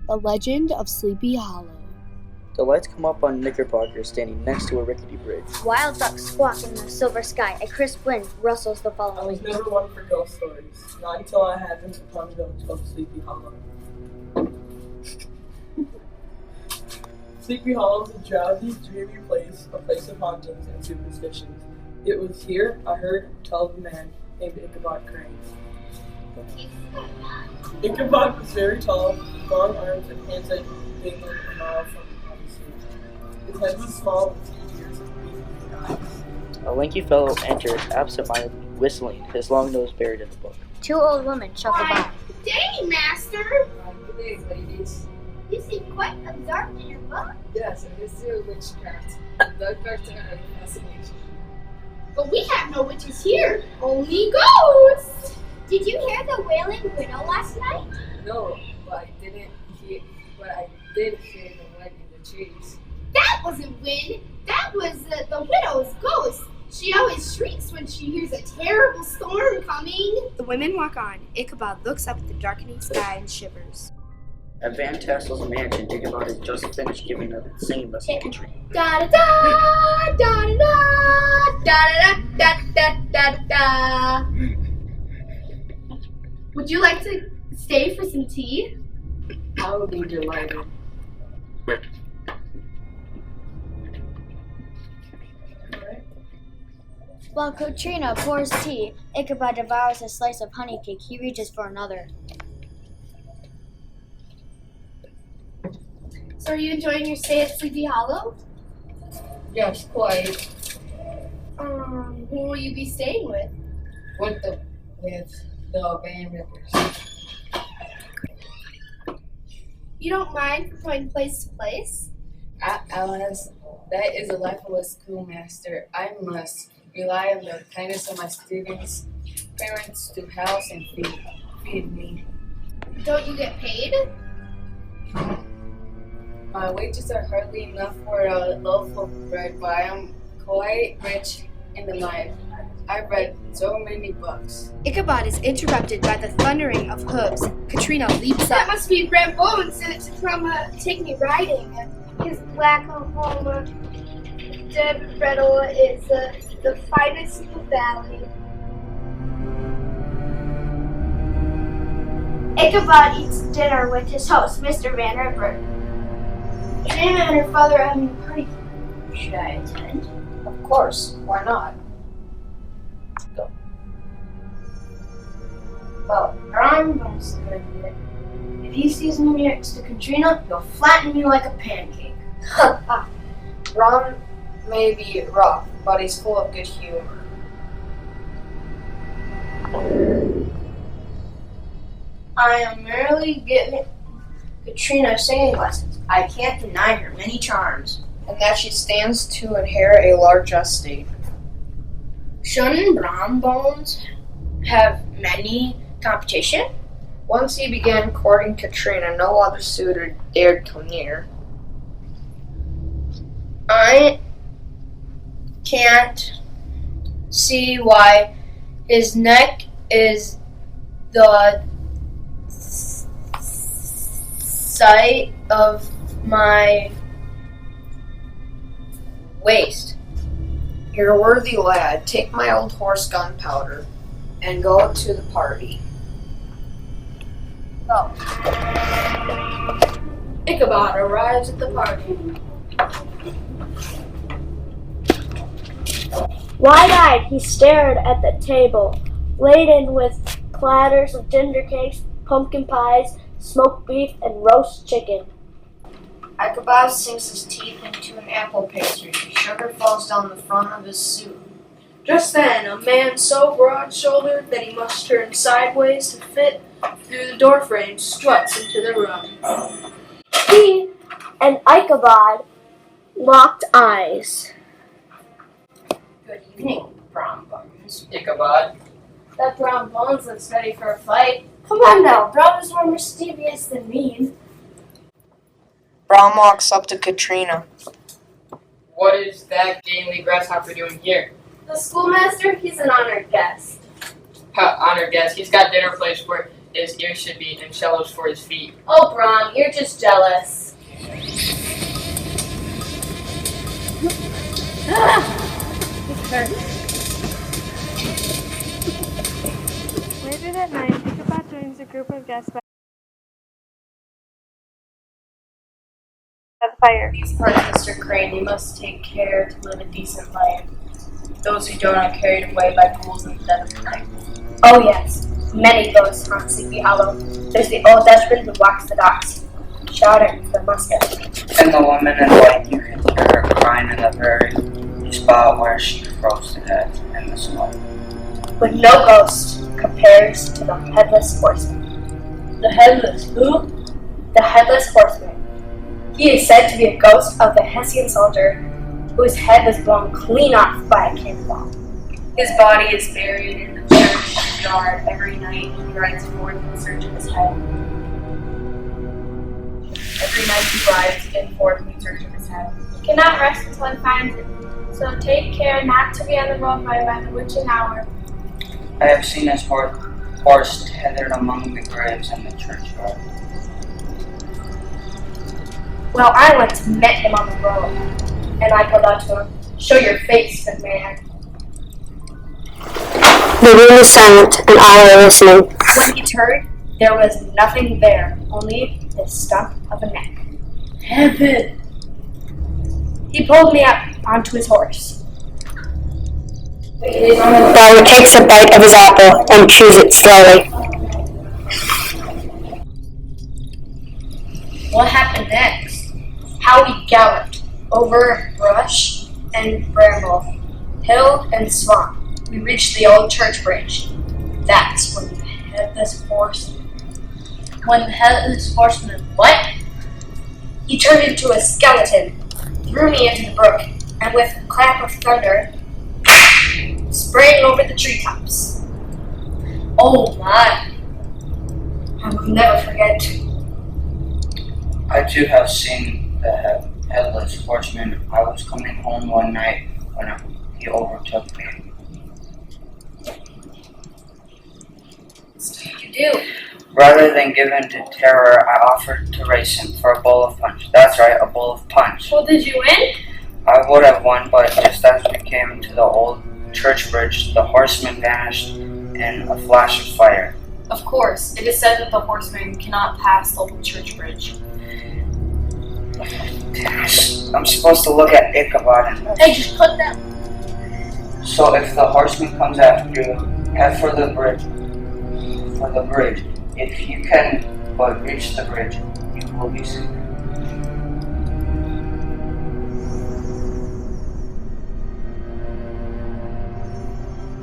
The Legend of Sleepy Hollow. The lights come up on Knickerbocker standing next to a rickety bridge. Wild ducks squawk in the silver sky. A crisp wind rustles the fallen I was leaves. never one for ghost stories, not until I had been to the fun village of Sleepy Hollow. Sleepy Hollow is a drowsy, dreary place, a place of hauntings and superstitions. It was here I heard tell of a man named Ichabod Crane. Ichabod was very tall, with long arms and hands that hang a mile from the sea. His head was small with 2 ears and 3 eyes. A lanky fellow entered, absent-mindedly whistling, his long nose buried in the book. Two old women shuffle by. Good day, master. Good day, ladies. You seem quite absorbed in your book. Yes, I just do witchcraft. Dark arts are a fascination. But we have no witches here, only ghosts. Did you hear the wailing widow last night? No, but I did hear the wind in the trees. That wasn't wind. That was the widow's ghost. She always shrieks when she hears a terrible storm coming. The women walk on. Ichabod looks up at the darkening sky and shivers. At Van Tassel's mansion, Ichabod had just finished giving a singing lesson to Katrina. Da da da da da da da da da da. Would you like to stay for some tea? I would be delighted. While Katrina pours tea, Ichabod devours a slice of honey cake. He reaches for another. So are you enjoying your stay at Sleepy Hollow? Yes, quite. Who will you be staying with? With the band members. You don't mind from going place to place? Alice, that is a life of a schoolmaster. I must rely on the kindness of my students, parents to house and feed me. Don't you get paid? My wages are hardly enough for a loaf of bread, but I am quite rich in the mind. I've read so many books. Ichabod is interrupted by the thundering of hooves. Katrina leaps That up. must be Brent Bones from Take Me Riding. His black home dead brettle is the finest in the valley. Ichabod eats dinner with his host, Mr. Van Ripper. Katrina and her father are having a party. Should I attend? Of course, why not? Go. Well, I'm gonna say it. If he sees me next to Katrina, he'll flatten me like a pancake. Ron may be rough, but he's full of good humor. I am merely giving Katrina singing lessons. I can't deny her many charms. And that she stands to inherit a large estate. Shouldn't Brown Bones have many competition? Once he began courting Katrina, no other suitor dared come near. I can't see why his neck is the sight of my waist. You're a worthy lad. Take my old horse Gunpowder and go to the party. Go. Ichabod arrives at the party. Wide-eyed, he stared at the table, laden with platters of ginger cakes, pumpkin pies, smoked beef, and roast chicken. Ichabod sinks his teeth into an apple pastry. Sugar falls down the front of his suit. Just then, a man so broad-shouldered that he must turn sideways to fit through the doorframe struts into the room. He and Ichabod locked eyes. Good evening, Brown Bones. Ichabod. That Brown Bones looks ready for a fight. Come on now, Brown is more mischievous than mean. Brown walks up to Katrina. What is that gainly grasshopper doing here? The schoolmaster, he's an honored guest. Honored guest. He's got dinner placed for his ears should be and shells for his feet. Oh, Brom, you're just jealous. Later that night, Ichabod joins a group of guests by the fire. These parts, Mr. Crane, you must take care to live a decent life. Those who don't are carried away by ghouls in the dead of night. Oh yes, many ghosts haunt Sleepy Hollow. There's the old Dutchman who walks the docks, shouting for the musket. And the woman in white, you can hear her crying in the very spot where she froze to death in the snow. But no ghost compares to the Headless Horseman. The Headless who? The Headless Horseman. He is said to be a ghost of the Hessian soldier whose head was blown clean off by a cannonball. His body is buried in the churchyard. Every night he rides forth in search of his head. Every night he rides forth in search of his head. He cannot rest until he finds it, so take care not to be on the roadway by the witching hour. I have seen his horse tethered among the graves in the churchyard. Well, I once met him on the road, and I called out to him, "Show your face, good man." The room was silent, and all were listening. When he turned, there was nothing there, only the stump of a neck. Heaven! He pulled me up onto his horse. Robert takes a bite of his apple and chews it slowly. What happened next? How we galloped over brush and bramble, hill and swamp. We reached the old church bridge. That's when the Headless Horseman. When the Headless Horseman what? He turned into a skeleton, threw me into the brook, and with a clap of thunder, sprang over the treetops. Oh my! I will never forget. I too have seen the Headless Horseman. I was coming home one night when he overtook me. What did you do? Rather than give in to terror, I offered to race him for a bowl of punch. That's right, a bowl of punch. Well, did you win? I would have won, but just as we came to the old church bridge, the horseman vanished in a flash of fire. Of course. It is said that the horseman cannot pass the old church bridge. I'm supposed to look at Ichabod and Hey, just put that. so if the horseman comes after you, head for the bridge. If you can but reach the bridge, you will be safe.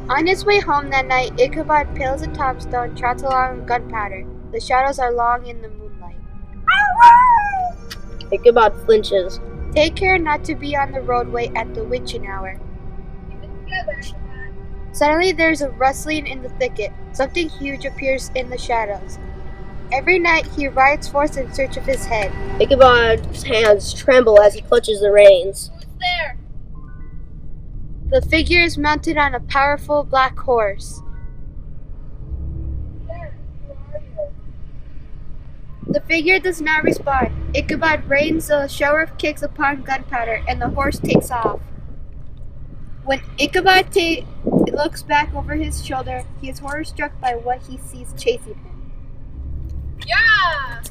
On his way home that night, Ichabod pales a tombstone, trots along with gunpowder. The shadows are long in the moonlight. Ichabod flinches. Take care not to be on the roadway at the witching hour. Suddenly there's a rustling in the thicket. Something huge appears in the shadows. Every night he rides forth in search of his head. Ichabod's hands tremble as he clutches the reins. Who's there? The figure is mounted on a powerful black horse. The figure does not respond. Ichabod rains a shower of kicks upon gunpowder, and the horse takes off. When Ichabod looks back over his shoulder, he is horror-struck by what he sees chasing him. Yeah!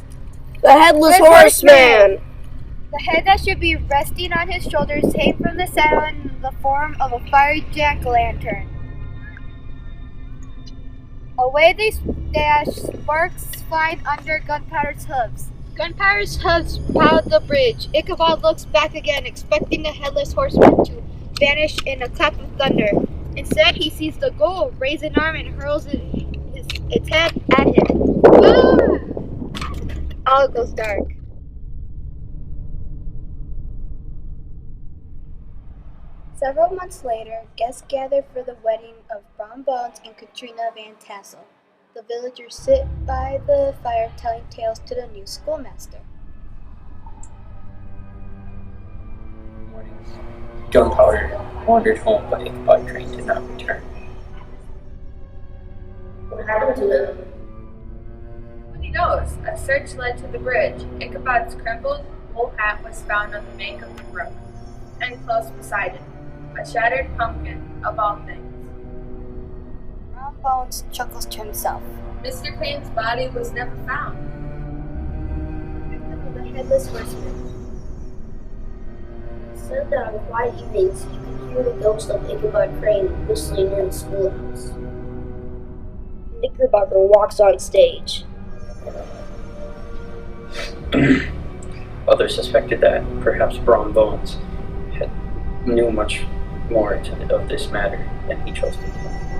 The Headless Horseman! The head that should be resting on his shoulders hangs from the saddle in the form of a fiery jack-o'-lantern. Away they dash, sparks flying under Gunpowder's hooves. Gunpowder's hooves pound the bridge. Ichabod looks back again, expecting the Headless Horseman to vanish in a clap of thunder. Instead, he sees the ghoul raise an arm and hurls its head at him. Ah! All goes dark. Several months later, guests gather for the wedding of Brom Bones and Katrina Van Tassel. The villagers sit by the fire telling tales to the new schoolmaster. Gunpowder wandered home, but Ichabod Crane did not return. What happened to him? knows. A search led to the bridge. Ichabod's crumpled wool hat was found on the bank of the brook, and close beside it, a shattered pumpkin, of all things. Brown Bones chuckles to himself. Mr. Crane's body was never found. The Headless Horseman. Said that on quiet evenings you can hear the ghost of Ichabod Crane whistling near the schoolhouse. Knickerbocker walks on stage. Others suspected that perhaps Brom Bones knew much more of this matter than he chose to tell.